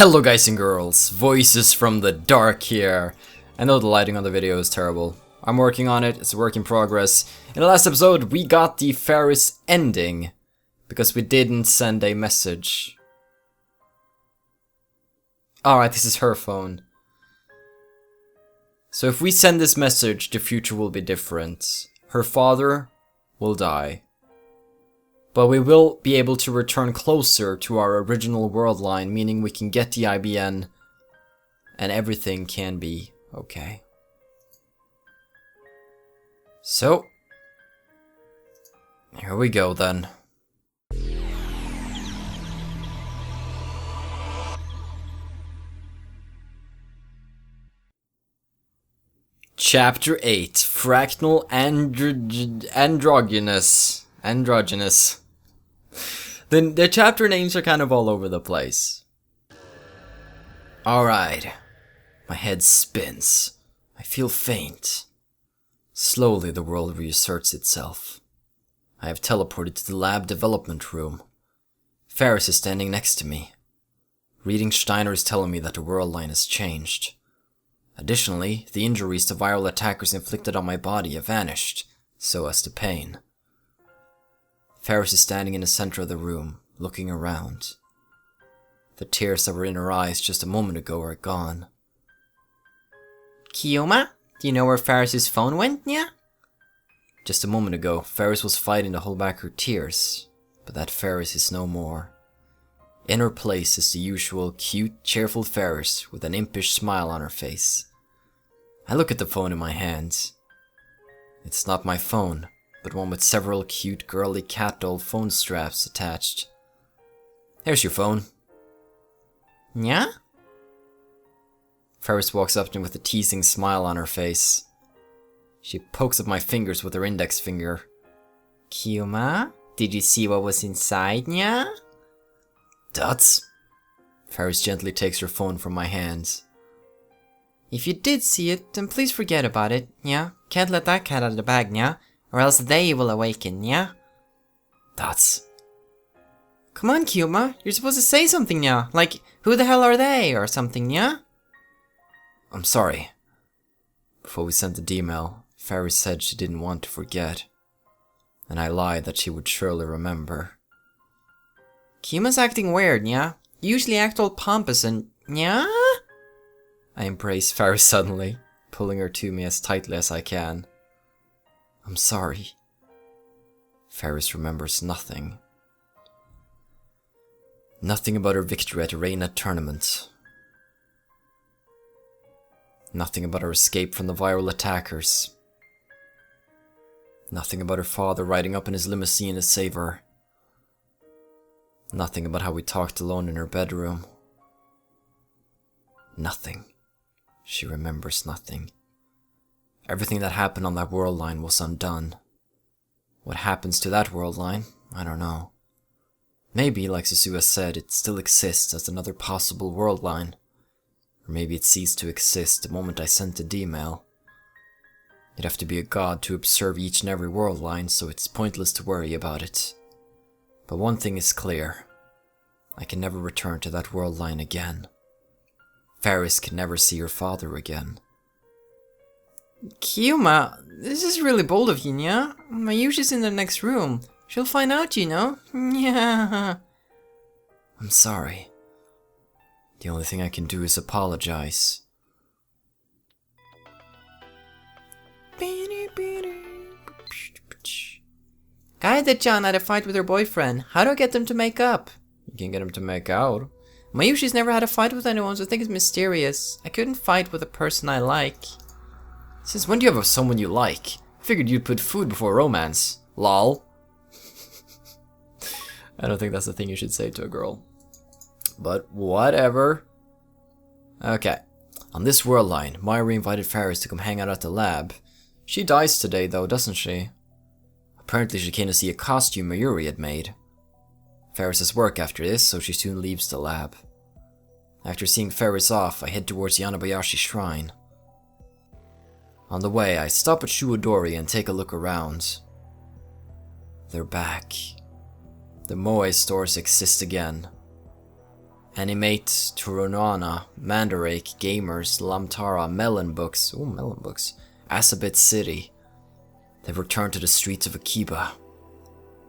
Hello guys and girls, Voices from the Dark here. I know the lighting on the video is terrible. I'm working on it, it's a work in progress. In the last episode we got the Ferris ending, because we didn't send a message. Alright, this is her phone. So if we send this message, the future will be different. Her father will die. But we will be able to return closer to our original world line, meaning we can get the IBN and everything can be okay. So, here we go then. Chapter 8, Fractional Androgynous. The chapter names are kind of all over the place. Alright. My head spins. I feel faint. Slowly the world reasserts itself. I have teleported to the lab development room. Ferris is standing next to me. Reading Steiner is telling me that the world line has changed. Additionally, the injuries the viral attackers inflicted on my body have vanished, so has the pain. Ferris is standing in the center of the room, looking around. The tears that were in her eyes just a moment ago are gone. Kiyoma, do you know where Ferris's phone went, nya? Just a moment ago, Ferris was fighting to hold back her tears, but that Ferris is no more. In her place is the usual cute, cheerful Ferris with an impish smile on her face. I look at the phone in my hands. It's not my phone, but one with several cute girly cat doll phone straps attached. Here's your phone. Yeah? Ferris walks up to me with a teasing smile on her face. She pokes at my fingers with her index finger. Kiyoma, did you see what was inside, nya? Dots? Ferris gently takes her phone from my hands. If you did see it, then please forget about it, nya? Can't let that cat out of the bag, nya? Or else they will awaken, yeah? Dots. Come on, Kiyoma, you're supposed to say something, yeah? Like, who the hell are they, or something, yeah? I'm sorry. Before we sent the D-mail, Ferris said she didn't want to forget. And I lied that she would surely remember. Kiyoma's acting weird, yeah? You usually act all pompous and... yeah? I embrace Ferris suddenly, pulling her to me as tightly as I can. I'm sorry. Ferris remembers nothing. Nothing about her victory at the Reina tournament. Nothing about her escape from the viral attackers. Nothing about her father riding up in his limousine to save her. Nothing about how we talked alone in her bedroom. Nothing. She remembers nothing. Everything that happened on that world line was undone. What happens to that world line? I don't know. Maybe, like Suzu said, it still exists as another possible world line. Or maybe it ceased to exist the moment I sent the D-mail. You'd have to be a god to observe each and every world line, so it's pointless to worry about it. But one thing is clear. I can never return to that world line again. Ferris can never see her father again. Kiyoma, this is really bold of you, yeah? My Yuri's in the next room. She'll find out, you know? Yeah. I'm sorry. The only thing I can do is apologize. Guy that John had a fight with her boyfriend. How do I get them to make up? You can get them to make out. Mayushi's never had a fight with anyone, so I think it's mysterious. I couldn't fight with a person I like. Since when do you have someone you like? I figured you'd put food before romance. Lol. I don't think that's the thing you should say to a girl. But whatever. Okay. On this world line, My Yuri invited Ferris to come hang out at the lab. She dies today though, doesn't she? Apparently she came to see a costume My Yuri had made. Ferris has work after this, so she soon leaves the lab. After seeing Ferris off, I head towards the Yanabayashi shrine. On the way, I stop at Shuodori and take a look around. They're back. The Moe stores exist again. Animate, Turunana, Mandarake, Gamers, Lamtara, Melon Books, ooh, Melon Books, Asabit City. They've returned to the streets of Akiba.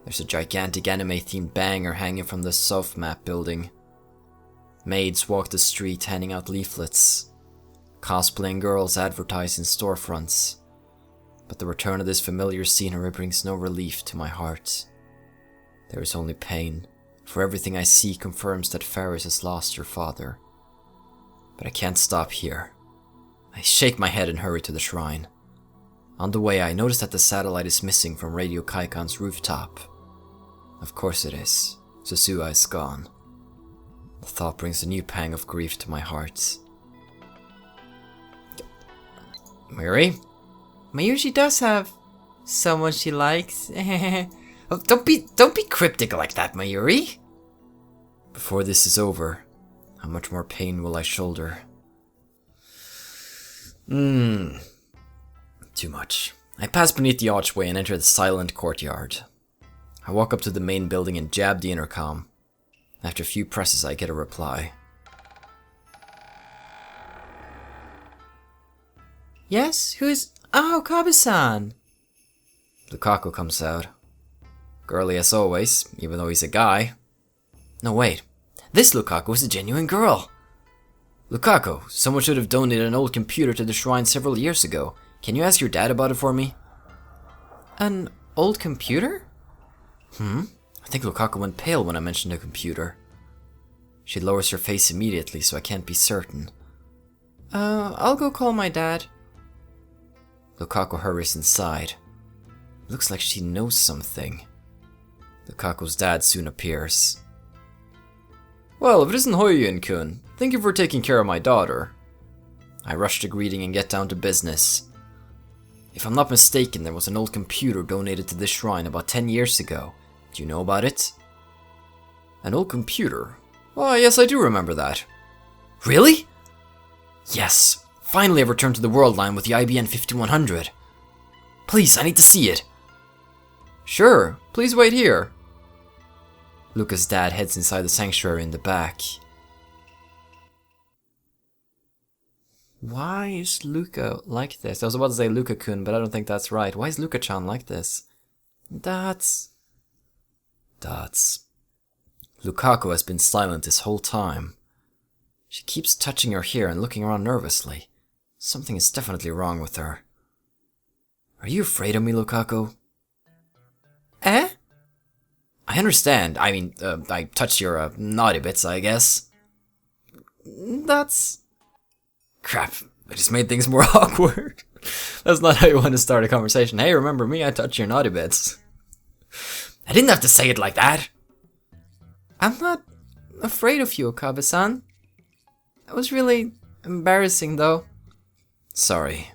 There's a gigantic anime-themed banger hanging from the South Map building. Maids walk the street handing out leaflets. Cosplaying girls advertise in storefronts. But the return of this familiar scenery brings no relief to my heart. There is only pain, for everything I see confirms that Faris has lost her father. But I can't stop here. I shake my head and hurry to the shrine. On the way, I notice that the satellite is missing from Radio Kaikan's rooftop. Of course it is. Susua is gone. The thought brings a new pang of grief to my heart. My Yuri? My Yuri does have someone she likes. Oh, don't be cryptic like that, My Yuri. Before this is over, how much more pain will I shoulder? Too much. I pass beneath the archway and enter the silent courtyard. I walk up to the main building and jab the intercom. After a few presses, I get a reply. Yes? Who is... Oh, Okabe-san! Lukako comes out. Girly as always, even though he's a guy. No, wait. This Lukako is a genuine girl! Lukako, someone should have donated an old computer to the shrine several years ago. Can you ask your dad about it for me? An old computer? I think Lukako went pale when I mentioned a computer. She lowers her face immediately, so I can't be certain. I'll go call my dad. Lukako hurries inside. Looks like she knows something. Lukako's dad soon appears. Well, if it isn't Hoyun-kun, thank you for taking care of my daughter. I rush to greeting and get down to business. If I'm not mistaken, there was an old computer donated to this shrine about 10 years ago. Do you know about it? An old computer? Oh, yes, I do remember that. Really? Yes. Finally, I've returned to the world line with the IBN 5100. Please, I need to see it. Sure, please wait here. Luca's dad heads inside the sanctuary in the back. Why is Luca like this? I was about to say Luka-kun, but I don't think that's right. Why is Luka-chan like this? Dots. Lukako has been silent this whole time. She keeps touching her hair and looking around nervously. Something is definitely wrong with her. Are you afraid of me, Lukako? Eh? I understand. I mean, I touched your naughty bits, I guess. That's... Crap, I just made things more awkward. That's not how you want to start a conversation. Hey, remember me? I touched your naughty bits. I didn't have to say it like that. I'm not afraid of you, Okabe-san. That was really embarrassing, though. Sorry.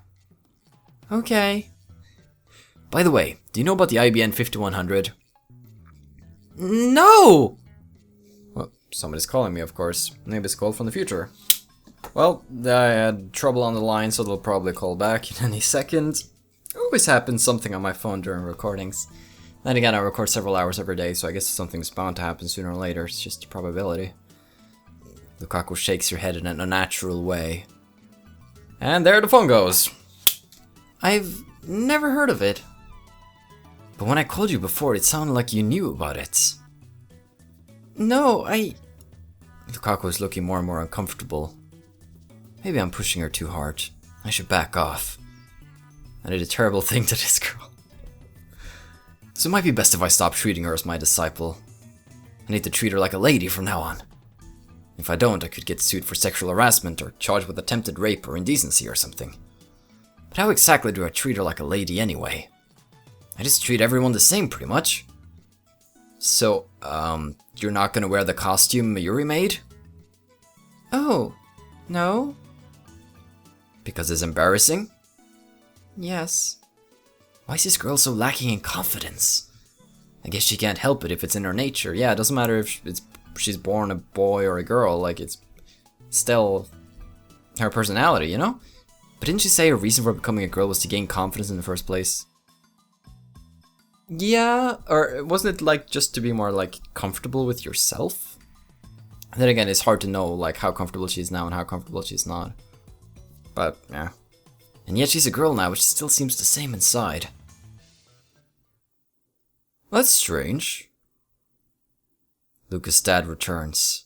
Okay. By the way, do you know about the IBN 5100? No! Well, somebody's calling me, of course. Maybe it's called from the future. Well, I had trouble on the line, so they'll probably call back in any second. It always happens something on my phone during recordings. Then again, I record several hours every day, so I guess something's bound to happen sooner or later. It's just a probability. Lukako shakes her head in an unnatural way. And there the phone goes. I've never heard of it. But when I called you before, it sounded like you knew about it. No, Lukako is looking more and more uncomfortable. Maybe I'm pushing her too hard. I should back off. I did a terrible thing to this girl. So it might be best if I stop treating her as my disciple. I need to treat her like a lady from now on. If I don't, I could get sued for sexual harassment or charged with attempted rape or indecency or something. But how exactly do I treat her like a lady anyway? I just treat everyone the same, pretty much. So, you're not gonna wear the costume Mayuri made? Oh, no. Because it's embarrassing? Yes. Why is this girl so lacking in confidence? I guess she can't help it if it's in her nature. Yeah, it doesn't matter if she's born a boy or a girl, like, it's still her personality, you know? But didn't she say her reason for becoming a girl was to gain confidence in the first place? Yeah, or wasn't it like just to be more like comfortable with yourself? Then again, it's hard to know like how comfortable she is now and how comfortable she's not. But, yeah. And yet she's a girl now, but she still seems the same inside. That's strange. Luca's dad returns.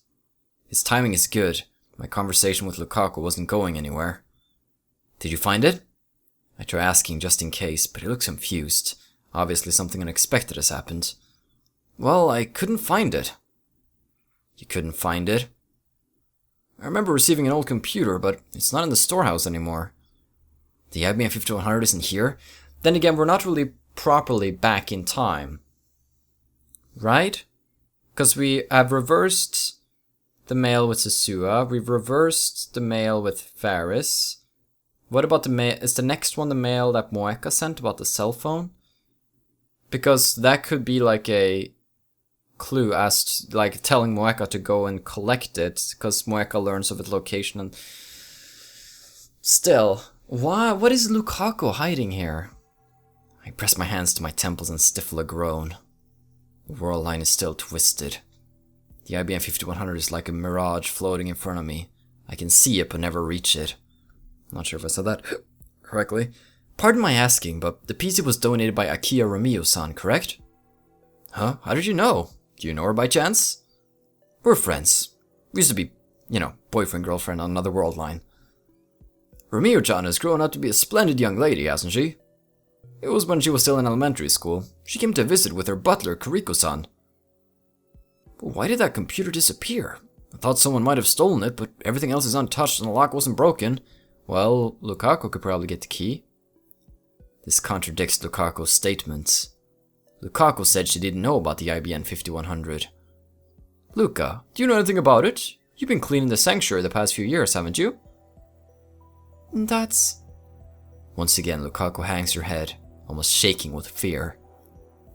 His timing is good. My conversation with Lukako wasn't going anywhere. Did you find it? I try asking just in case, but he looks confused. Obviously something unexpected has happened. Well, I couldn't find it. You couldn't find it? I remember receiving an old computer, but it's not in the storehouse anymore. The IBM 5100 isn't here? Then again, we're not really properly back in time. Right? Because we have reversed the mail with Sasua, we've reversed the mail with Faris. What about the mail? Is the next one the mail that Moeka sent about the cell phone? Because that could be like a clue as to, like, telling Moeka to go and collect it, because Moeka learns of its location and... Still, why? What is Lukako hiding here? I press my hands to my temples and stifle a groan. The world line is still twisted. The IBM 5100 is like a mirage floating in front of me. I can see it but never reach it. I'm not sure if I said that correctly. Pardon my asking, but the PC was donated by Akiya Romeo-san, correct? Huh? How did you know? Do you know her by chance? We're friends. We used to be, boyfriend-girlfriend on another world line. Romeo-chan has grown up to be a splendid young lady, hasn't she? It was when she was still in elementary school. She came to visit with her butler, Kuriko-san. But why did that computer disappear? I thought someone might have stolen it, but everything else is untouched and the lock wasn't broken. Well, Lukako could probably get the key. This contradicts Lukako's statements. Lukako said she didn't know about the IBM 5100. Luka, do you know anything about it? You've been cleaning the sanctuary the past few years, haven't you? That's... Once again, Lukako hangs her head, almost shaking with fear.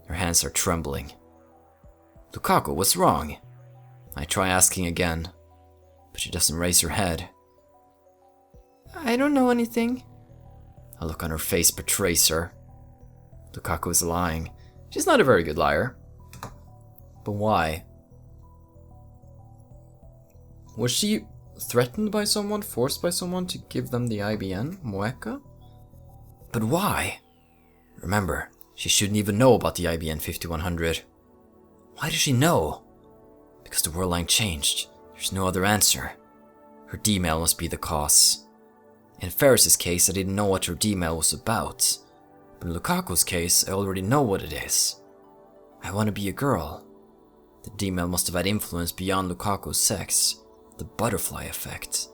Her hands are trembling. Lukako, what's wrong? I try asking again, but she doesn't raise her head. I don't know anything. A look on her face betrays her. Lukako is lying. She's not a very good liar. But why? Was she threatened by someone, forced by someone to give them the IBN, Moeka? But why? Remember, she shouldn't even know about the IBN 5100. Why does she know? Because the world line changed. There's no other answer. Her D-mail must be the cause. In Ferris's case, I didn't know what her D-mail was about. But in Lukako's case, I already know what it is. I want to be a girl. The D-mail must have had influence beyond Lukako's sex. The butterfly effect.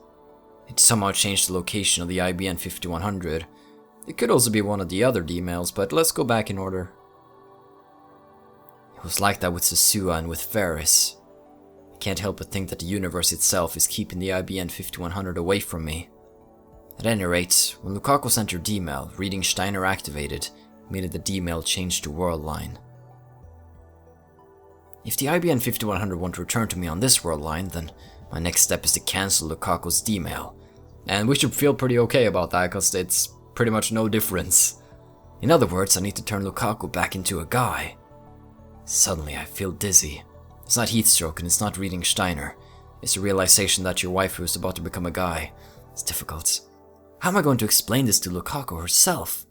It somehow changed the location of the IBN 5100. It could also be one of the other D-mails, but let's go back in order. It was like that with Sasua and with Ferris. I can't help but think that the universe itself is keeping the IBN 5100 away from me. At any rate, when Lukako sent her D-mail, reading Steiner activated, made it the D-mail changed to world line. If the IBN 5100 won't return to me on this world line, then my next step is to cancel Lukako's D-mail. And we should feel pretty okay about that, because it's pretty much no difference. In other words, I need to turn Lukako back into a guy. Suddenly I feel dizzy. It's not heatstroke and it's not reading Steiner. It's the realization that your waifu is about to become a guy. It's difficult. How am I going to explain this to Lukako herself?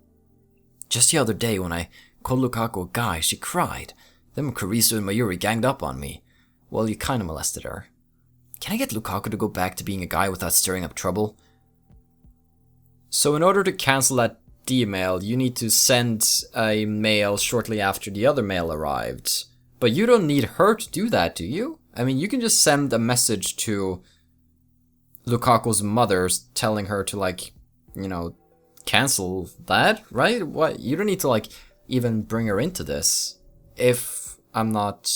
Just the other day when I called Lukako a guy, she cried. Then when Kurisu and My Yuri ganged up on me. Well, you kinda molested her. Can I get Lukako to go back to being a guy without stirring up trouble? So in order to cancel that D-mail, you need to send a mail shortly after the other mail arrived. But you don't need her to do that, do you? I mean, you can just send a message to Lukako's mother telling her to, cancel that, right? What? You don't need to, even bring her into this. If I'm not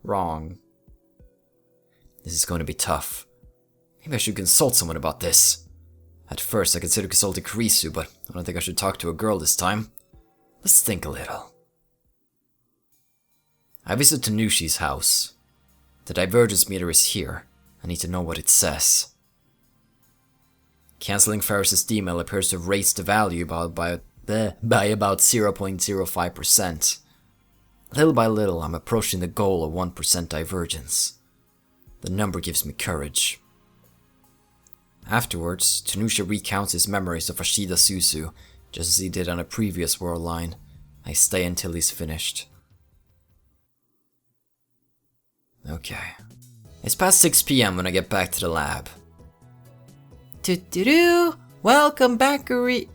wrong. This is going to be tough. Maybe I should consult someone about this. At first, I considered consulting Kurisu, but I don't think I should talk to a girl this time. Let's think a little. I visit Tanushi's house. The divergence meter is here. I need to know what it says. Cancelling Ferris's D-mail appears to have raised the value by about 0.05%. Little by little, I'm approaching the goal of 1% divergence. The number gives me courage. Afterwards, Tanusha recounts his memories of Ashida Suzu, just as he did on a previous world line. I stay until he's finished. Okay. It's past 6 PM when I get back to the lab. Do-do-do! Welcome back, Yuri!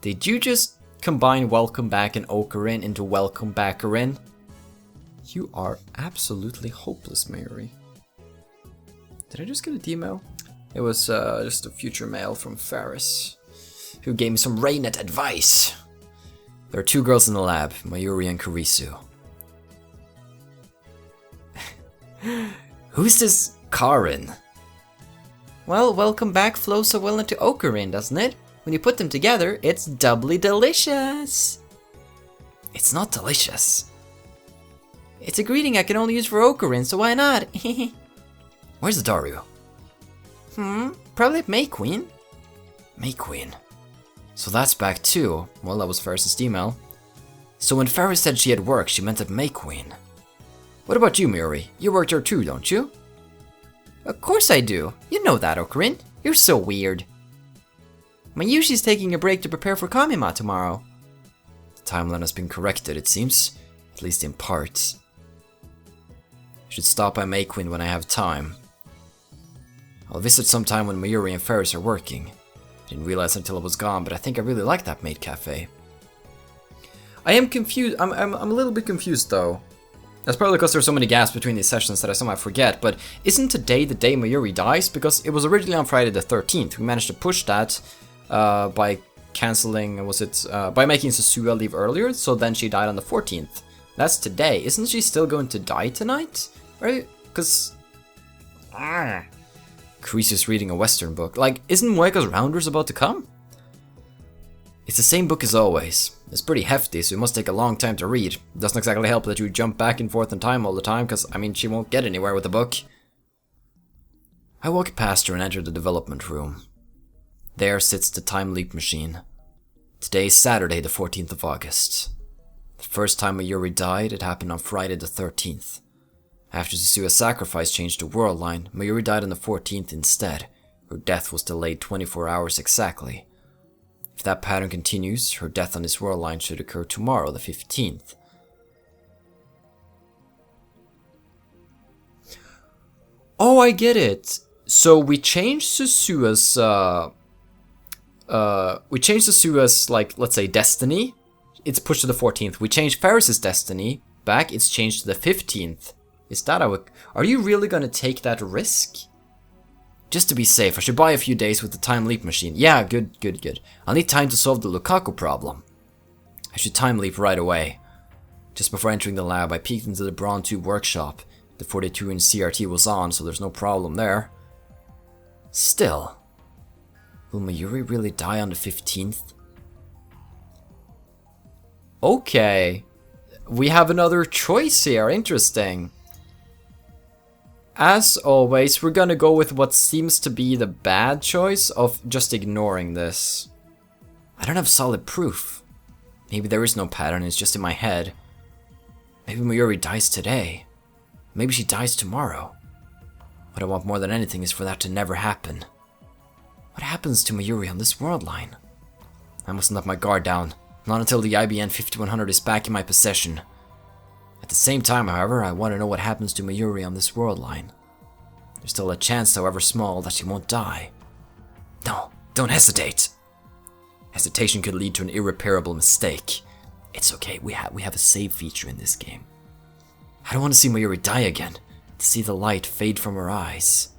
Did you just combine Welcome Back and Okarin into Welcome Backerin? You are absolutely hopeless, Mary. Did I just get a D-mail? It was just a future mail from Ferris, who gave me some Raynet advice. There are 2 girls in the lab, My Yuri and Kurisu. Who's this Karin? Well, Welcome Back flows so well into Okarin, doesn't it? When you put them together, it's doubly delicious. It's not delicious. It's a greeting I can only use for Okarin, so why not? Where's the Daru? Probably at May Queen. May Queen. So that's back too. Well, that was Ferris's email. So when Ferris said she had work, she meant at May Queen. What about you, Miri? You worked here too, don't you? Of course I do. You know that, Okarin. You're so weird. Mayushi's taking a break to prepare for Kamima tomorrow. The timeline has been corrected, it seems. At least in parts. I should stop by May Queen when I have time. I'll visit sometime when Mayuri and Ferris are working. I didn't realize until I was gone, but I think I really like that maid cafe. I am confused. I'm a little bit confused though. That's probably because there's so many gaps between these sessions that I somehow forget, but isn't today the day Mayuri dies? Because it was originally on Friday the 13th. We managed to push that by cancelling, by making Susua leave earlier, so then she died on the 14th. That's today. Isn't she still going to die tonight? Right? Because... Kurisu's reading a Western book. Like, isn't Moeka's Rounders about to come? It's the same book as always. It's pretty hefty, so it must take a long time to read. It doesn't exactly help that you jump back and forth in time all the time, because, I mean, she won't get anywhere with the book. I walk past her and enter the development room. There sits the time leap machine. Today is Saturday, the 14th of August. The first time Mayuri died, it happened on Friday the 13th. After Susua's sacrifice changed the world line, Mayuri died on the 14th instead. Her death was delayed 24 hours exactly. If that pattern continues, her death on this world line should occur tomorrow, the 15th. Oh, I get it. So we changed Susua's, like, let's say, destiny. It's pushed to the 14th. We changed Ferris's destiny back. It's changed to the 15th. Is that how are you really gonna take that risk? Just to be safe, I should buy a few days with the time leap machine. Yeah, good. I'll need time to solve the Lukako problem. I should time leap right away. Just before entering the lab, I peeked into the Brawn 2 workshop. The 42-inch CRT was on, so there's no problem there. Still, will Mayuri really die on the 15th? Okay, we have another choice here, interesting. As always, we're gonna go with what seems to be the bad choice of just ignoring this. I don't have solid proof. Maybe there is no pattern, it's just in my head. Maybe Mayuri dies today. Maybe she dies tomorrow. What I want more than anything is for that to never happen. What happens to Mayuri on this world line? I mustn't let my guard down. Not until the IBN 5100 is back in my possession. At the same time, however, I want to know what happens to Mayuri on this world line. There's still a chance, however small, that she won't die. No, don't hesitate. Hesitation could lead to an irreparable mistake. It's okay, we have a save feature in this game. I don't want to see Mayuri die again, to see the light fade from her eyes.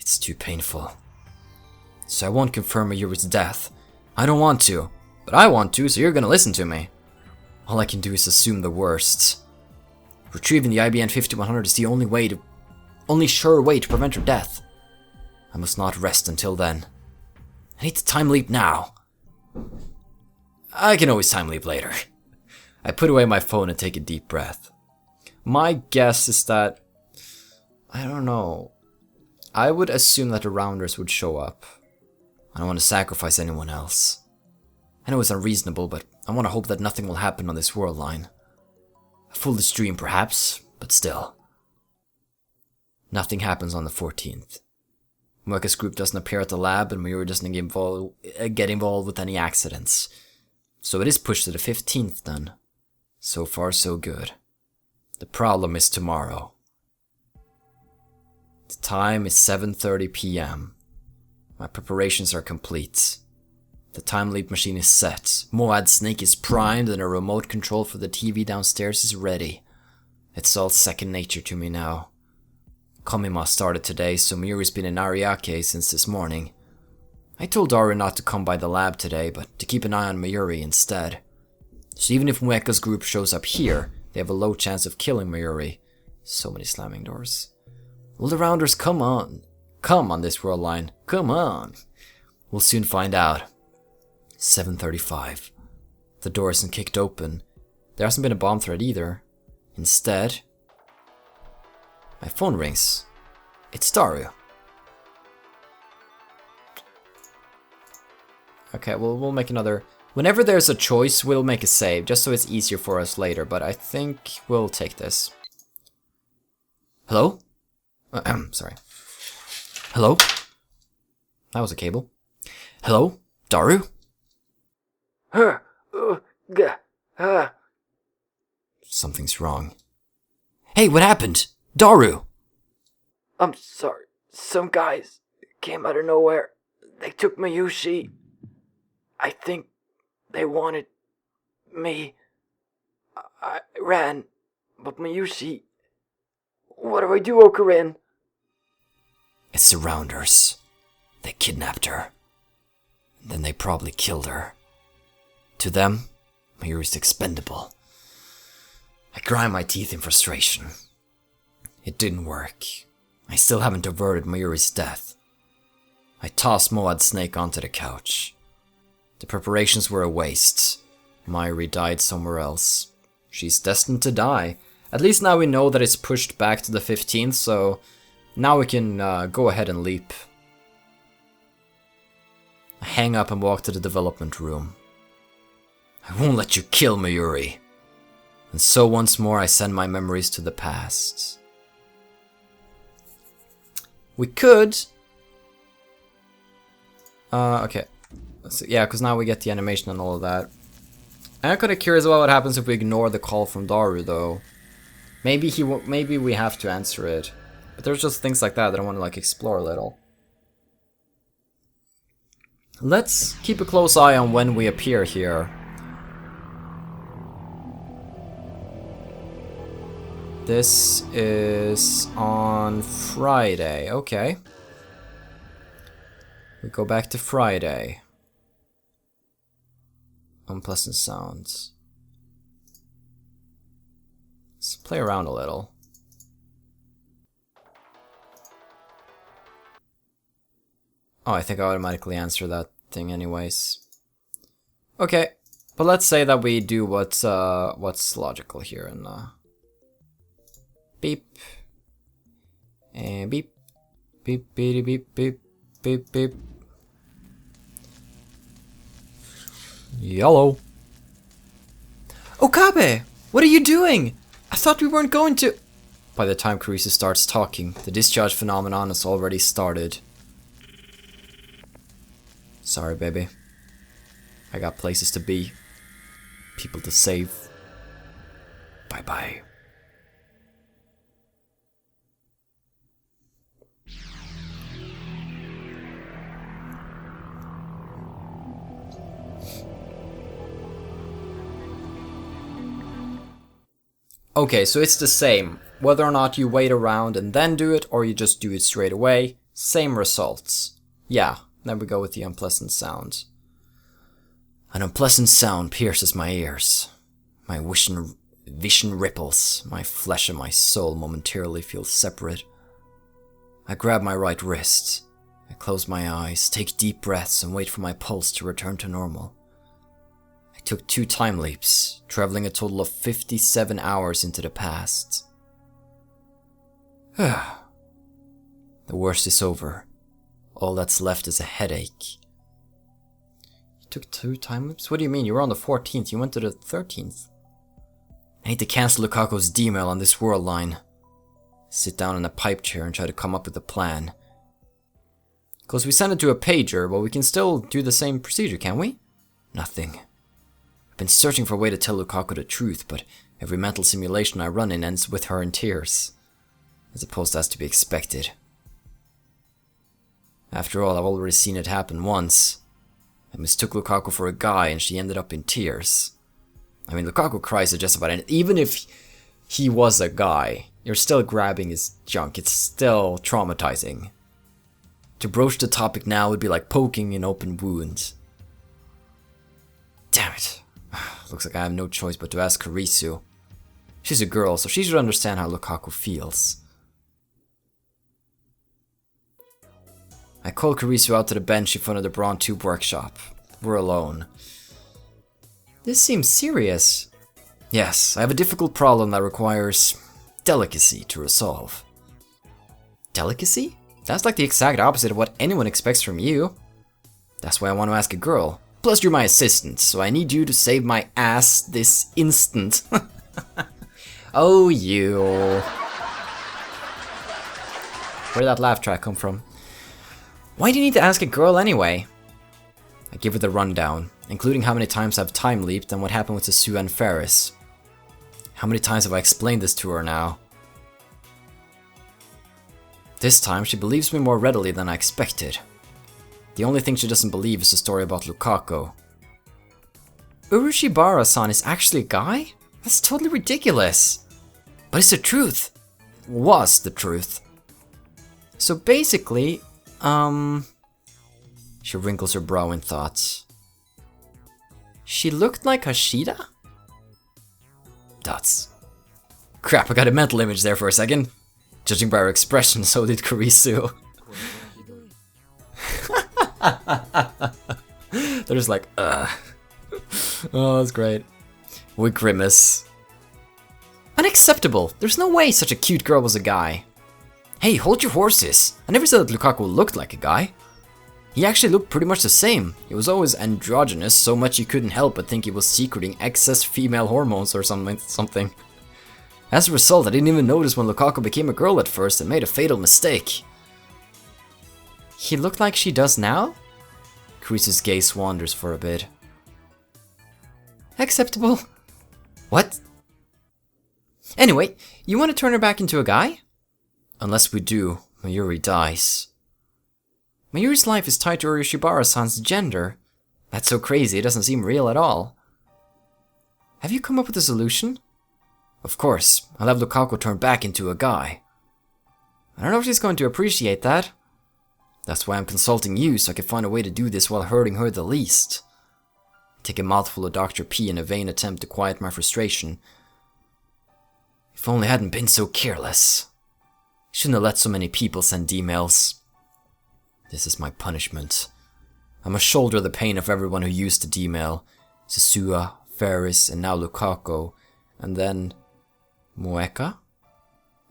It's too painful. So I won't confirm Mayuri's death. I don't want to, but I want to, so you're gonna listen to me. All I can do is assume the worst. Retrieving the IBN 5100 is the only sure way to prevent her death. I must not rest until then. I need to time leap now. I can always time leap later. I put away my phone and take a deep breath. My guess is that... I don't know. I would assume that the Rounders would show up. I don't want to sacrifice anyone else. I know it's unreasonable, but I want to hope that nothing will happen on this world line. A foolish dream, perhaps, but still. Nothing happens on the 14th. Moeka's group doesn't appear at the lab, and Mayuri doesn't get involved with any accidents. So it is pushed to the 15th then. So far so good. The problem is tomorrow. The time is 7:30 p.m. My preparations are complete. The time leap machine is set. Moad Snake is primed and a remote control for the TV downstairs is ready. It's all second nature to me now. Komima started today, so Mayuri's been in Ariake since this morning. I told Daru not to come by the lab today, but to keep an eye on Mayuri instead. So even if Moeka's group shows up here, they have a low chance of killing Mayuri. So many slamming doors. Will the Rounders come on? Come on this world line. Come on. We'll soon find out. 7:35. The door isn't kicked open. There hasn't been a bomb threat either. Instead, my phone rings. It's Daru. Okay, well, we'll make another... Whenever there's a choice, we'll make a save, just so it's easier for us later, but I think we'll take this. Hello? Sorry. Hello? That was a cable. Hello? Daru? Something's wrong. Hey, what happened? Daru! I'm sorry. Some guys came out of nowhere. They took Mayushi. I think they wanted me. I ran, but Mayushi... What do I do, Okarin? It's the Rounders. They kidnapped her. Then they probably killed her. To them, Mayuri's expendable. I grind my teeth in frustration. It didn't work. I still haven't averted Mayuri's death. I tossed Moad Snake onto the couch. The preparations were a waste. Mayuri died somewhere else. She's destined to die. At least now we know that it's pushed back to the 15th, so now we can go ahead and leap. I hang up and walk to the development room. I won't let you kill Mayuri. And so once more I send my memories to the past. We could... okay. Yeah, because now we get the animation and all of that. I'm kind of curious about what happens if we ignore the call from Daru, though. Maybe maybe we have to answer it. But there's just things like that I want to like explore a little. Let's keep a close eye on when we appear here. This is on Friday. Okay. We go back to Friday. Unpleasant sounds. Let's play around a little. Oh, I think I automatically answer that thing anyways. Okay, but let's say that we do what's logical here and beep and beep beep beep beep beep beep beep. Yellow. Okabe, what are you doing? I thought we weren't going to... By the time Carissa starts talking, the discharge phenomenon has already started. Sorry, baby. I got places to be. People to save. Bye-bye. Okay, so it's the same. Whether or not you wait around and then do it, or you just do it straight away, same results. Yeah, then we go with the unpleasant sound. An unpleasant sound pierces my ears. My vision ripples. My flesh and my soul momentarily feel separate. I grab my right wrist. I close my eyes, take deep breaths, and wait for my pulse to return to normal. I took 2 time leaps, traveling a total of 57 hours into the past. The worst is over. All that's left is a headache. You took 2 time leaps? What do you mean? You were on the 14th, you went to the 13th. I need to cancel Lukako's D-mail on this world line. sit down in a pipe chair and try to come up with a plan. Because we send it to a pager, but we can still do the same procedure, can't we? Nothing. I've been searching for a way to tell Lukako the truth, but every mental simulation I run in ends with her in tears. I suppose that's to be expected. After all, I've already seen it happen once. I mistook Lukako for a guy and she ended up in tears. I mean, Lukako cries at just about anything. Even if he was a guy, you're still grabbing his junk. It's still traumatizing. To broach the topic now would be like poking an open wound. Damn it. Looks like I have no choice but to ask Kurisu. She's a girl, so she should understand how Lukako feels. I called Kurisu out to the bench in front of the Brawn Tube workshop. We're alone. This seems serious. Yes, I have a difficult problem that requires delicacy to resolve. Delicacy? That's like the exact opposite of what anyone expects from you. That's why I want to ask a girl. Plus you're my assistant, so I need you to save my ass this instant. Oh, you. Where'd that laugh track come from? Why do you need to ask a girl anyway? I give her the rundown, including how many times I've time leaped and what happened with Sue and Ferris. How many times have I explained this to her now? This time she believes me more readily than I expected. The only thing she doesn't believe is the story about Lukako. Urushibara-san is actually a guy? That's totally ridiculous. But it's the truth. Was the truth. So basically, she wrinkles her brow in thought. She looked like Hashida? Dots. Crap, I got a mental image there for a second. Judging by her expression, so did Kurisu. They're just like, Oh, that's great. We grimace. Unacceptable! There's no way such a cute girl was a guy. Hey, hold your horses! I never said that Lukako looked like a guy. He actually looked pretty much the same. He was always androgynous, so much you couldn't help but think he was secreting excess female hormones or something. As a result, I didn't even notice when Lukako became a girl at first and made a fatal mistake. He looked like she does now? Kurisu's gaze wanders for a bit. Acceptable. What? Anyway, you want to turn her back into a guy? Unless we do, My Yuri dies. My Yuri's life is tied to Urushibara-san's gender. That's so crazy, it doesn't seem real at all. Have you come up with a solution? Of course, I'll have Lukako turn back into a guy. I don't know if she's going to appreciate that. That's why I'm consulting you, so I can find a way to do this while hurting her the least. Take a mouthful of Dr. P in a vain attempt to quiet my frustration. If only I hadn't been so careless. Shouldn't have let so many people send emails. This is my punishment. I must shoulder the pain of everyone who used the D-mail. Sasua, Ferris, and now Lukako. And then Mueka?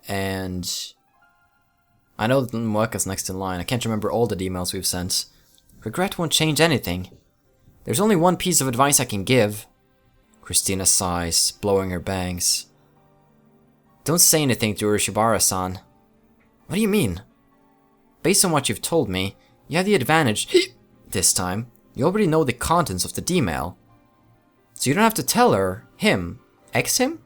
And I know that Mueka's next in line. I can't remember all the emails we've sent. Regret won't change anything. There's only one piece of advice I can give. Christina sighs, blowing her bangs. Don't say anything to Urushibara-san. What do you mean? Based on what you've told me, you have the advantage this time. You already know the contents of the D-mail. So you don't have to tell her, him, him?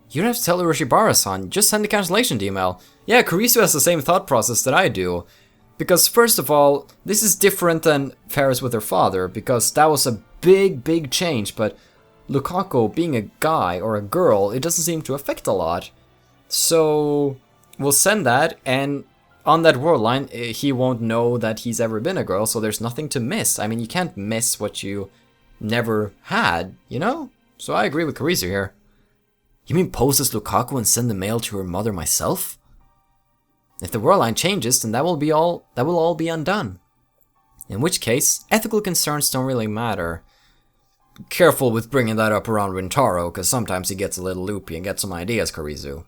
You don't have to tell Urushibara-san, just send the cancellation email. Yeah, Kurisu has the same thought process that I do. Because first of all, this is different than Ferris with her father, because that was a big change, but Lukako being a guy or a girl, it doesn't seem to affect a lot. So we'll send that, and on that world line, he won't know that he's ever been a girl, so there's nothing to miss. I mean, you can't miss what you never had, you know? So I agree with Kurisu here. You mean pose as Lukako and send the mail to her mother myself? If the world line changes, then that will all be undone. In which case, ethical concerns don't really matter. Careful with bringing that up around Rintaro, because sometimes he gets a little loopy and gets some ideas, Kurisu.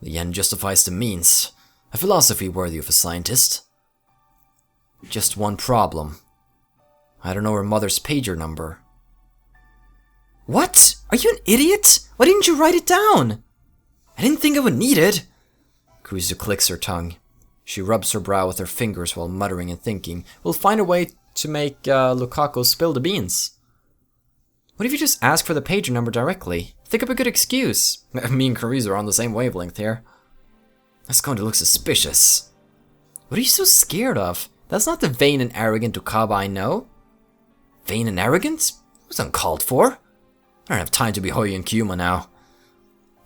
The end justifies the means. A philosophy worthy of a scientist. Just one problem. I don't know her mother's pager number. What? Are you an idiot? Why didn't you write it down? I didn't think I would need it. Kurisu clicks her tongue. She rubs her brow with her fingers while muttering and thinking. We'll find a way to make Lukako spill the beans. What if you just ask for the pager number directly? Think up a good excuse. Me and Kurisu are on the same wavelength here. That's going to look suspicious. What are you so scared of? That's not the vain and arrogant Okabe I know. Vain and arrogant? It was uncalled for. I don't have time to be Hoyo and Kyuma now.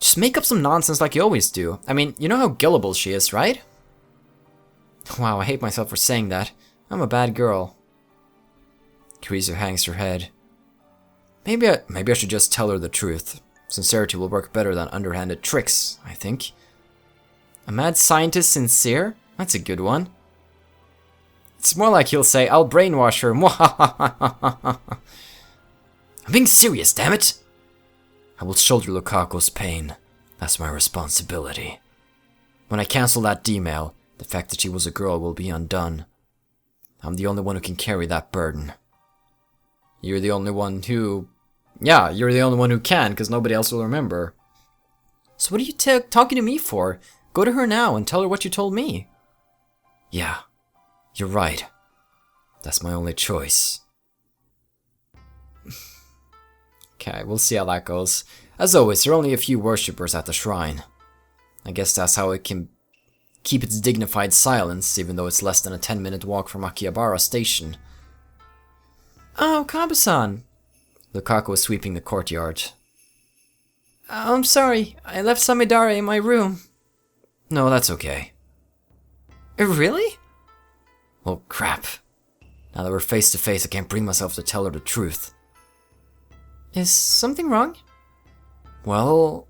Just make up some nonsense like you always do. I mean, you know how gullible she is, right? Wow, I hate myself for saying that. I'm a bad girl. Kurisu hangs her head. Maybe I should just tell her the truth. Sincerity will work better than underhanded tricks, I think. A mad scientist sincere? That's a good one. It's more like he'll say, I'll brainwash her. I'm being serious, damn it! I will shoulder Lukako's pain. That's my responsibility. When I cancel that D-mail, the fact that she was a girl will be undone. I'm the only one who can carry that burden. You're the only one who... Yeah, you're the only one who can, because nobody else will remember. So what are you talking to me for? Go to her now and tell her what you told me. Yeah, you're right. That's my only choice. Okay, we'll see how that goes. As always, there are only a few worshippers at the shrine. I guess that's how it can keep its dignified silence, even though it's less than a 10-minute walk from Akihabara Station. Oh, Okabe-san! Lukako is sweeping the courtyard. I'm sorry, I left Samidare in my room. No, that's okay. Really? Well, crap. Now that we're face to face, I can't bring myself to tell her the truth. Is something wrong? Well,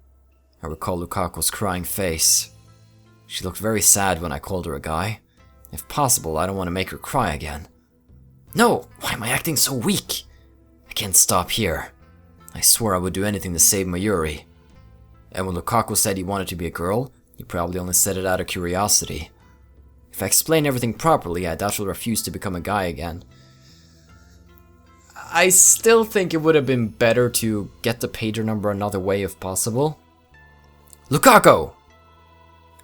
I recall Lukako's crying face. She looked very sad when I called her a guy. If possible, I don't want to make her cry again. No! Why am I acting so weak? I can't stop here. I swore I would do anything to save My Yuri. And when Lukako said he wanted to be a girl, he probably only said it out of curiosity. If I explain everything properly, I doubt she'll refuse to become a guy again. I still think it would have been better to get the pager number another way if possible. Lukako!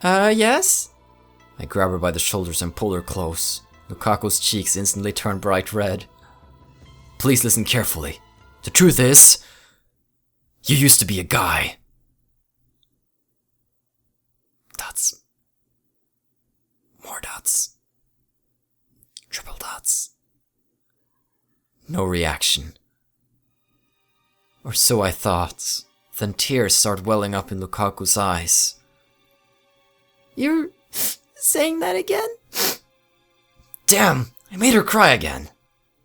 Yes? I grab her by the shoulders and pull her close. Lukako's cheeks instantly turn bright red. Please listen carefully. The truth is, you used to be a guy. Dots. More dots. Triple dots. No reaction. Or so I thought. Then tears start welling up in Lukaku's eyes. You're saying that again? Damn! I made her cry again.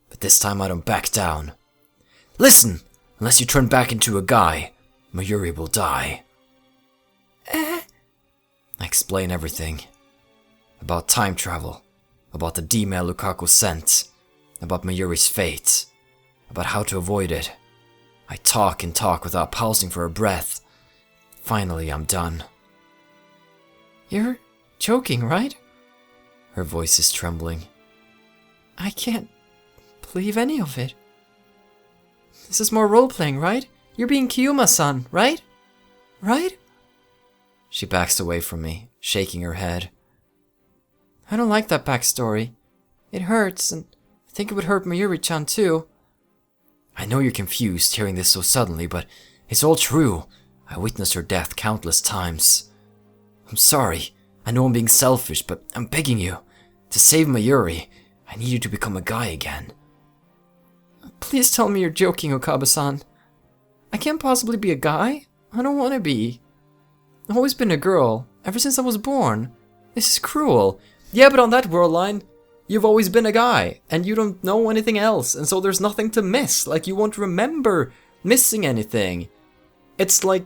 But this time I don't back down. Listen! Unless you turn back into a guy, My Yuri will die. I explain everything. About time travel. About the D-mail Lukako sent. About My Yuri's fate. About how to avoid it. I talk and talk without pausing for a breath. Finally, I'm done. You're joking, right? Her voice is trembling. I can't believe any of it. This is more role-playing, right? You're being Kyuma-san, right? Right? She backs away from me, shaking her head. I don't like that backstory. It hurts, and I think it would hurt Mayuri-chan too. I know you're confused hearing this so suddenly, but it's all true. I witnessed her death countless times. I'm sorry. I know I'm being selfish, but I'm begging you. To save Mayuri, I need you to become a guy again. Please tell me you're joking, Okabe-san. I can't possibly be a guy. I don't want to be. I've always been a girl, ever since I was born. This is cruel. Yeah, but on that world line, you've always been a guy, and you don't know anything else, and so there's nothing to miss. Like, you won't remember missing anything. It's like,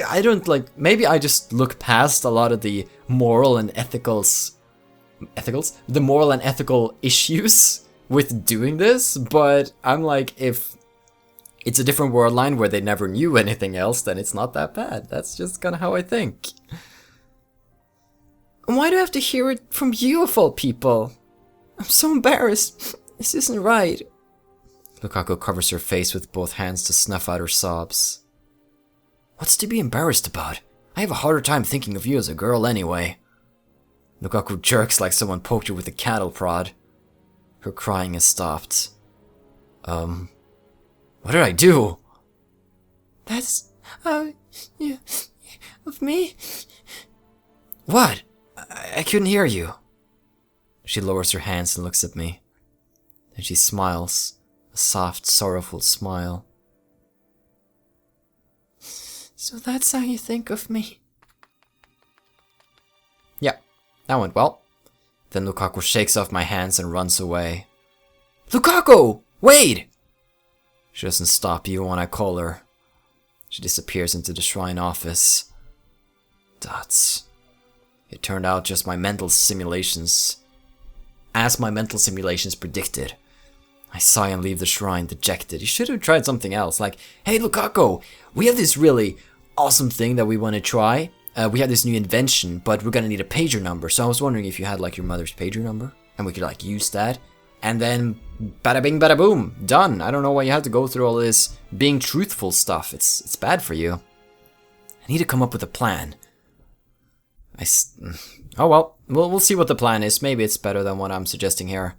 I don't like, maybe I just look past a lot of the moral and ethical issues with doing this, but I'm like, if it's a different world line where they never knew anything else, then it's not that bad. That's just kind of how I think. Why do I have to hear it from you of all people? I'm so embarrassed. This isn't right. Lukako covers her face with both hands to snuff out her sobs. What's to be embarrassed about? I have a harder time thinking of you as a girl anyway. Lukako jerks like someone poked her with a cattle prod. Her crying has stopped. What did I do? That's, yeah, of me? What? I couldn't hear you. She lowers her hands and looks at me. Then she smiles, a soft, sorrowful smile. So that's how you think of me? Yeah, that went well. Then Lukako shakes off my hands and runs away. Lukako! Wait! She doesn't stop even when I call her. She disappears into the shrine office. Dots. It turned out just my mental simulations. As my mental simulations predicted. I sigh and leave the shrine dejected. You should have tried something else. Like, hey Lukako, we have this really awesome thing that we want to try. We have this new invention, but we're gonna need a pager number. So I was wondering if you had like your mother's pager number, and we could like use that. And then, bada bing, bada boom, done. I don't know why you had to go through all this being truthful stuff. It's bad for you. I need to come up with a plan. Oh well, we'll see what the plan is. Maybe it's better than what I'm suggesting here.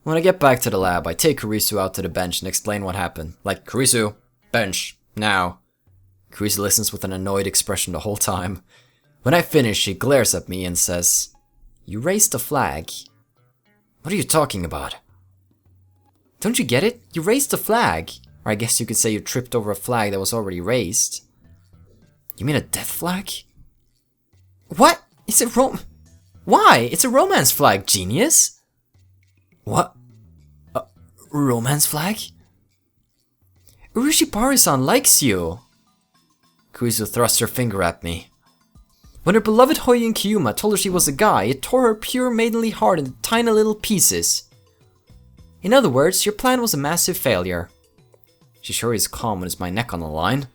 When I get back to the lab, I take Kurisu out to the bench and explain what happened. Like, Kurisu, bench, now. Kurisu listens with an annoyed expression the whole time. When I finish, she glares at me and says, "You raised the flag." What are you talking about? Don't you get it? You raised the flag. Or I guess you could say you tripped over a flag that was already raised. You mean a death flag? What? It's a Why? It's a romance flag, genius! What? A romance flag? Urushibaru-san likes you! Kurisu thrusts her finger at me. When her beloved Hoyin Kiyuma told her she was a guy, it tore her pure maidenly heart into tiny little pieces. In other words, your plan was a massive failure. She sure is calm when it's my neck on the line.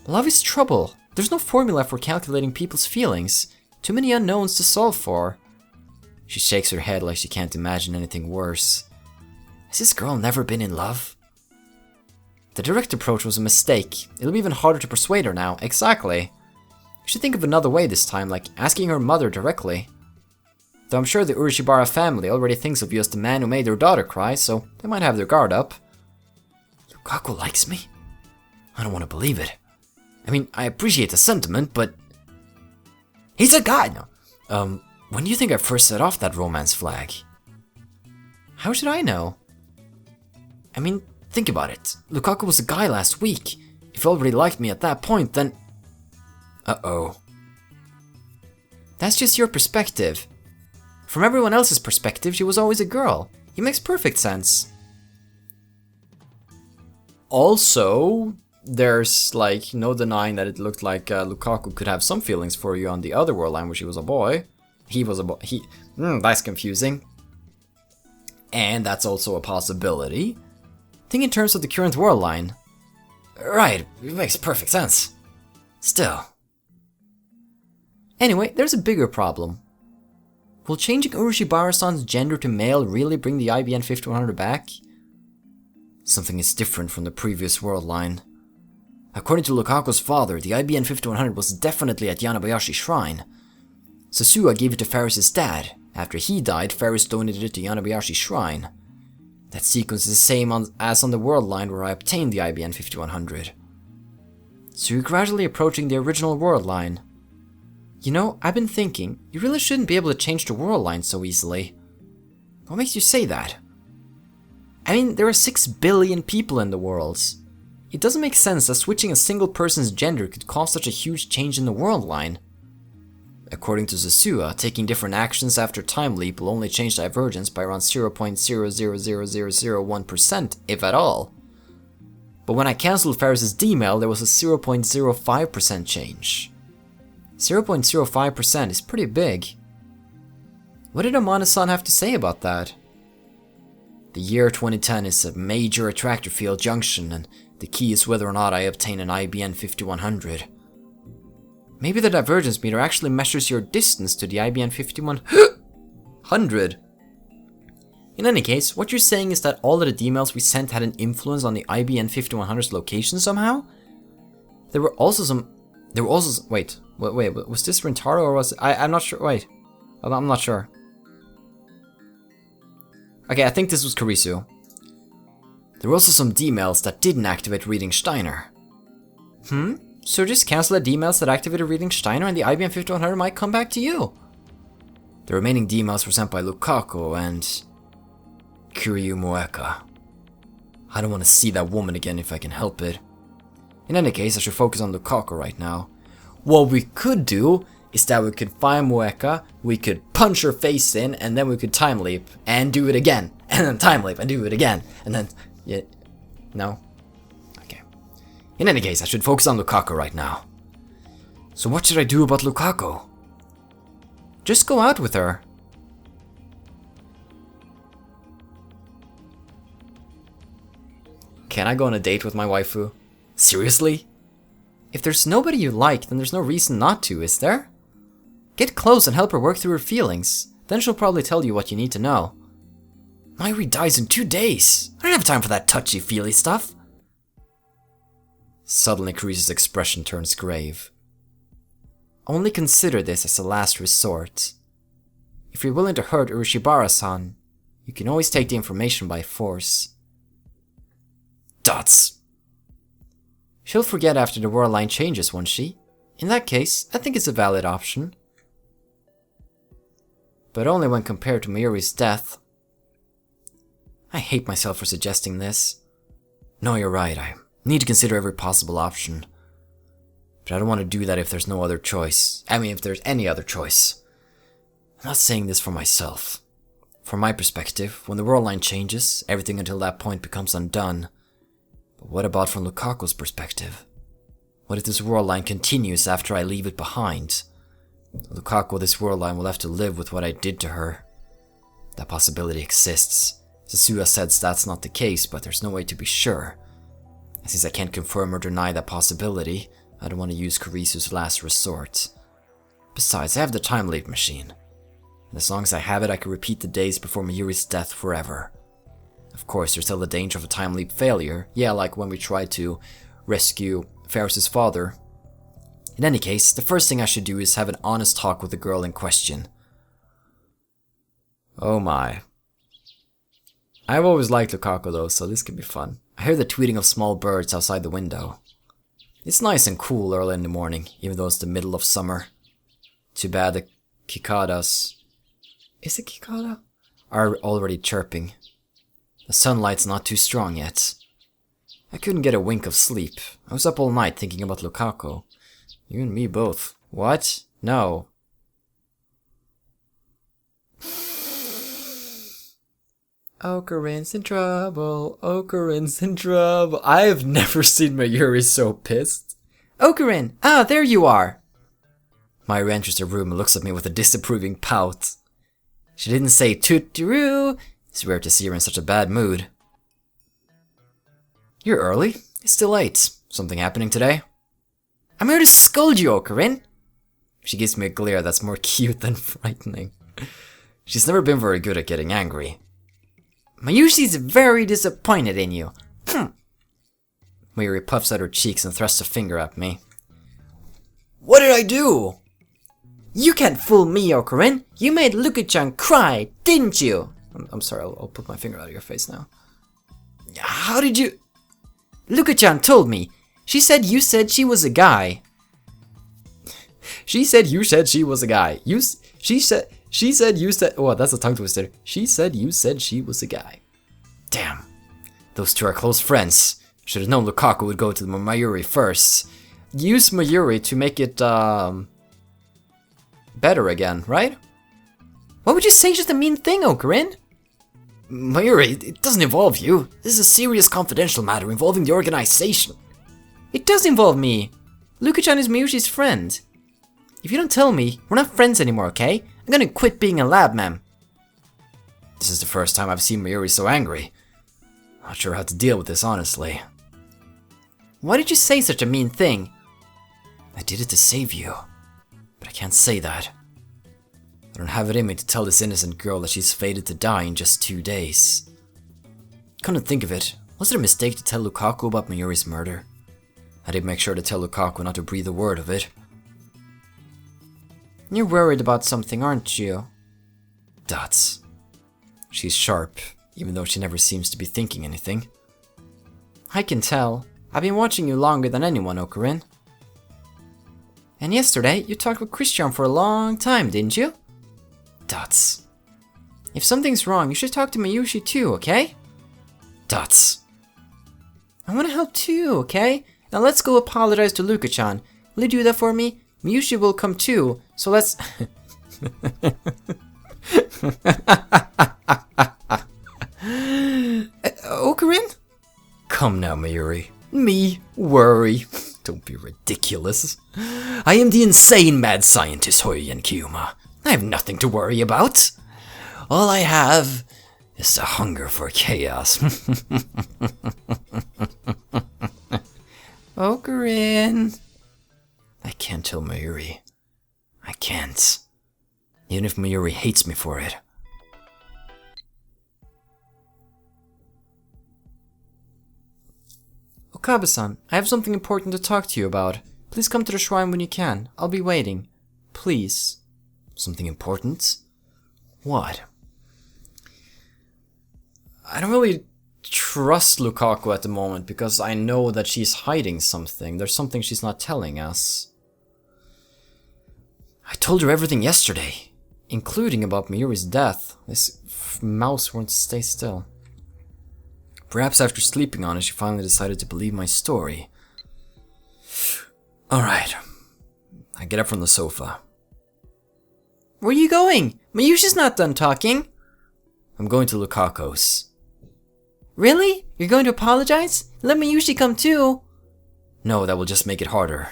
Love is trouble. There's no formula for calculating people's feelings. Too many unknowns to solve for. She shakes her head like she can't imagine anything worse. Has this girl never been in love? The direct approach was a mistake. It'll be even harder to persuade her now. Exactly. You should think of another way this time, like asking her mother directly. Though I'm sure the Urishibara family already thinks of you as the man who made their daughter cry, so they might have their guard up. Lukako likes me? I don't want to believe it. I mean, I appreciate the sentiment, but... He's a guy! No. When do you think I first set off that romance flag? How should I know? I mean, think about it. Lukako was a guy last week. If he already liked me at that point, then... Uh-oh. That's just your perspective. From everyone else's perspective, she was always a girl. It makes perfect sense. Also, there's like no denying that it looked like Lukako could have some feelings for you on the other world line where she was a boy. He was a boy. That's confusing. And that's also a possibility. Think in terms of the current world line. Right, it makes perfect sense. Still. Anyway, there's a bigger problem. Will changing Urushibaru-san's gender to male really bring the IBN 5100 back? Something is different from the previous world line. According to Lukako's father, the IBN 5100 was definitely at Yanabayashi Shrine. Sasua gave it to Ferris's dad. After he died, Ferris donated it to Yanabayashi Shrine. That sequence is the same as on the world line where I obtained the IBN 5100. So you're gradually approaching the original world line. You know, I've been thinking, you really shouldn't be able to change the world line so easily. What makes you say that? I mean, there are 6 billion people in the world. It doesn't make sense that switching a single person's gender could cause such a huge change in the world line. According to Zasua, taking different actions after time leap will only change divergence by around 0.000001%, if at all. But when I cancelled Ferris's D-mail, there was a 0.05% change. 0.05% is pretty big. What did Amane-san have to say about that? The year 2010 is a major attractor field junction, and the key is whether or not I obtain an IBN 5100. Maybe the divergence meter actually measures your distance to the IBN 5100. In any case, what you're saying is that all of the D-mails we sent had an influence on the IBN 5100's location somehow? There were also some There were also... Wait, was this Rintaro or was... I'm not sure, wait. I'm not sure. Okay, I think this was Kurisu. There were also some D-mails that didn't activate reading Steiner. So just cancel the D-mails that activated reading Steiner and the IBM 5100 might come back to you. The remaining D-mails were sent by Lukako and... Kiryu Moeka. I don't want to see that woman again if I can help it. In any case, I should focus on Lukako right now. What we could do is that we could find Moeka, we could punch her face in, and then we could time leap and do it again. And then time leap and do it again. And then... Yeah... No? Okay. In any case, I should focus on Lukako right now. So what should I do about Lukako? Just go out with her. Can I go on a date with my waifu? Seriously? If there's nobody you like, then there's no reason not to, is there? Get close and help her work through her feelings. Then she'll probably tell you what you need to know. My Yuri dies in 2 days. I don't have time for that touchy-feely stuff. Suddenly, Kurisu's expression turns grave. Only consider this as a last resort. If you're willing to hurt Urashibara-san, you can always take the information by force. Dots. She'll forget after the world line changes, won't she? In that case, I think it's a valid option. But only when compared to Mayuri's death. I hate myself for suggesting this. No, you're right, I need to consider every possible option. But I don't want to do that if there's no other choice. I mean, if there's any other choice. I'm not saying this for myself. From my perspective, when the world line changes, everything until that point becomes undone. But what about from Lukako's perspective? What if this world line continues after I leave it behind? Lukako, this world line will have to live with what I did to her. That possibility exists. Sasuya said that's not the case, but there's no way to be sure. And since I can't confirm or deny that possibility, I don't want to use Kurisu's last resort. Besides, I have the time leap machine. And as long as I have it, I can repeat the days before Mayuri's death forever. Of course, there's still the danger of a time leap failure. Yeah, like when we tried to rescue Ferris's father. In any case, the first thing I should do is have an honest talk with the girl in question. Oh my. I've always liked Lukako though, so this could be fun. I hear the tweeting of small birds outside the window. It's nice and cool early in the morning, even though it's the middle of summer. Too bad the cicadas... Is it cicada? Are already chirping. The sunlight's not too strong yet. I couldn't get a wink of sleep. I was up all night thinking about Lukako. You and me both. What? No. Okarin's in trouble. Okarin's in trouble. I have never seen Mayuri so pissed. Okarin! Ah, there you are! Mayuri enters the room and looks at me with a disapproving pout. She didn't say toot-roo. It's rare to see her in such a bad mood. You're early. It's still late. Something happening today? I'm here to scold you, Okarin. She gives me a glare that's more cute than frightening. She's never been very good at getting angry. Mayushi's very disappointed in you. Mayuri puffs out her cheeks and thrusts a finger at me. What did I do? You can't fool me, Okarin. You made Luka-chan cry, didn't you? I'm sorry, I'll put my finger out of your face now. How did you... Luka-chan told me. She said you said she was a guy. She said you said she was a guy. She said you said... Oh, that's a tongue twister. She said you said she was a guy. Damn. Those two are close friends. Should have known Lukako would go to Mayuri first. Use Mayuri to make it, better again, right? Why would you say just a mean thing, Okarin? Mayuri, it doesn't involve you. This is a serious confidential matter involving the organization. It does involve me. Luka-chan is Mayushi's friend. If you don't tell me, we're not friends anymore, okay? I'm gonna quit being a lab man. This is the first time I've seen Mayuri so angry. Not sure how to deal with this, honestly. Why did you say such a mean thing? I did it to save you. But I can't say that. I don't have it in me to tell this innocent girl that she's fated to die in just 2 days. Come to think of it, was it a mistake to tell Lukako about Mayuri's murder? I did make sure to tell Lukako not to breathe a word of it. You're worried about something, aren't you? Dots. She's sharp, even though she never seems to be thinking anything. I can tell. I've been watching you longer than anyone, Okarin. And yesterday, you talked with Christian for a long time, didn't you? Dots. If something's wrong, you should talk to Mayushi too, okay? Dots. I want to help too, okay? Now let's go apologize to Luka-chan. Will you do that for me? Mayushi will come too, so let's... Okarin? Come now, Mayuri. Me worry. Don't be ridiculous. I am the insane mad scientist Hoyen Kyuma. I have nothing to worry about. All I have is the hunger for chaos. Okarin. I can't tell Mayuri. I can't. Even if Mayuri hates me for it. Okabe-san, I have something important to talk to you about. Please come to the shrine when you can. I'll be waiting. Please. Something important? What? I don't really trust Lukako at the moment because I know that she's hiding something. There's something she's not telling us. I told her everything yesterday, including about Mayuri's death. This mouse won't stay still. Perhaps after sleeping on it, she finally decided to believe my story. Alright. I get up from the sofa. Where are you going? Mayushi's not done talking. I'm going to Lukako's. Really? You're going to apologize? Let Mayushi come too. No, that will just make it harder.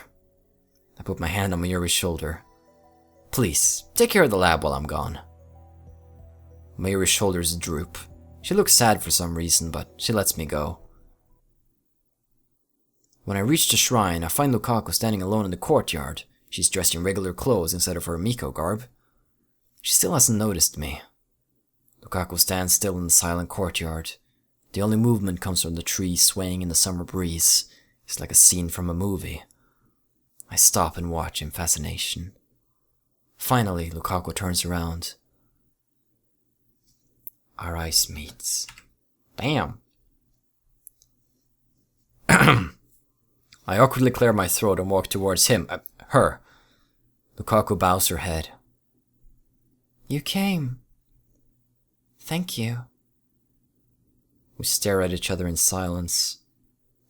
I put my hand on Mayuri's shoulder. Please, take care of the lab while I'm gone. Mayuri's shoulders droop. She looks sad for some reason, but she lets me go. When I reach the shrine, I find Lukako standing alone in the courtyard. She's dressed in regular clothes instead of her Miko garb. She still hasn't noticed me. Lukako stands still in the silent courtyard. The only movement comes from the trees swaying in the summer breeze. It's like a scene from a movie. I stop and watch in fascination. Finally, Lukako turns around. Our eyes meet. Bam. I awkwardly clear my throat and walk towards him. Her. Lukako bows her head. You came. Thank you. We stare at each other in silence.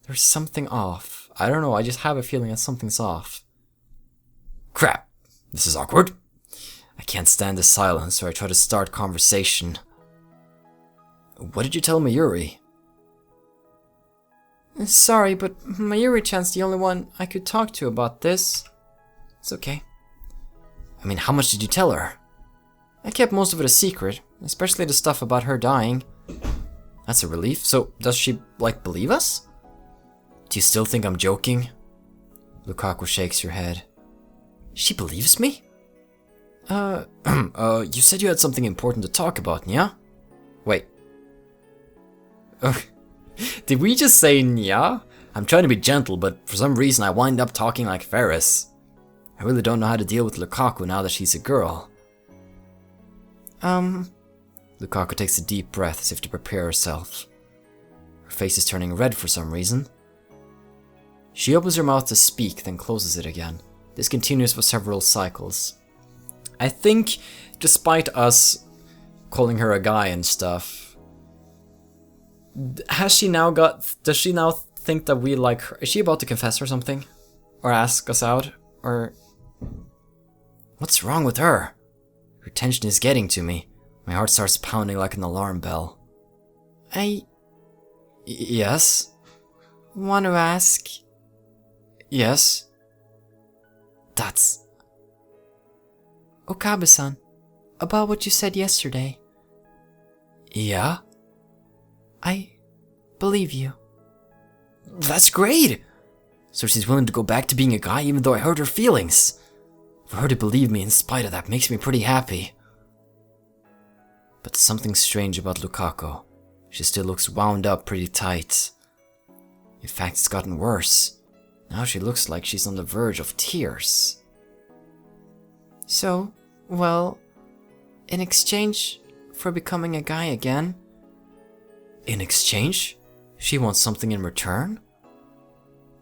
There's something off. I don't know, I just have a feeling that something's off. Crap! This is awkward. I can't stand the silence, so I try to start conversation. What did you tell Mayuri? Sorry, but Mayuri-chan's the only one I could talk to about this. It's okay. I mean, how much did you tell her? I kept most of it a secret, especially the stuff about her dying. That's a relief. So, does she, believe us? Do you still think I'm joking? Lukako shakes her head. She believes me? You said you had something important to talk about, yeah? Wait. Did we just say nya? I'm trying to be gentle, but for some reason I wind up talking like Ferris. I really don't know how to deal with Lukako now that she's a girl. Lukako takes a deep breath as if to prepare herself. Her face is turning red for some reason. She opens her mouth to speak, then closes it again. This continues for several cycles. I think, despite us calling her a guy and stuff, does she now think that we like her? Is she about to confess or something? Or ask us out? Or... What's wrong with her? Her tension is getting to me. My heart starts pounding like an alarm bell. Yes? Want to ask? Yes? That's... Okabe-san, about what you said yesterday. Yeah? I believe you. That's great! So she's willing to go back to being a guy even though I hurt her feelings. For her to believe me in spite of that makes me pretty happy. But something's strange about Lukako. She still looks wound up pretty tight. In fact, it's gotten worse. Now she looks like she's on the verge of tears. So, well, in exchange for becoming a guy again... In exchange? She wants something in return?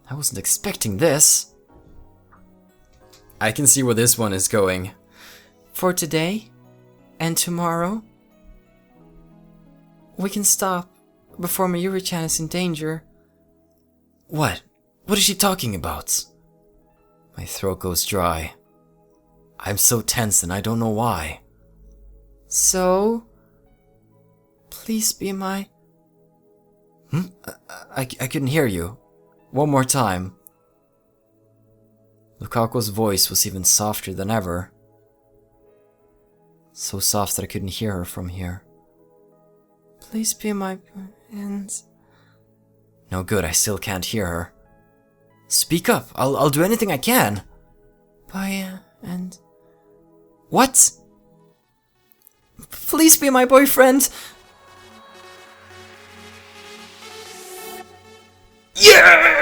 I wasn't expecting this. I can see where this one is going. For today and tomorrow, we can stop before My Yuri-chan is in danger. What? What is she talking about? My throat goes dry. I'm so tense and I don't know why. So, please be my... I couldn't hear you. One more time. Lukako's voice was even softer than ever. So soft that I couldn't hear her from here. Please be my... and... No good, I still can't hear her. Speak up, I'll do anything I can. and... What? Please be my boyfriend! Yeah!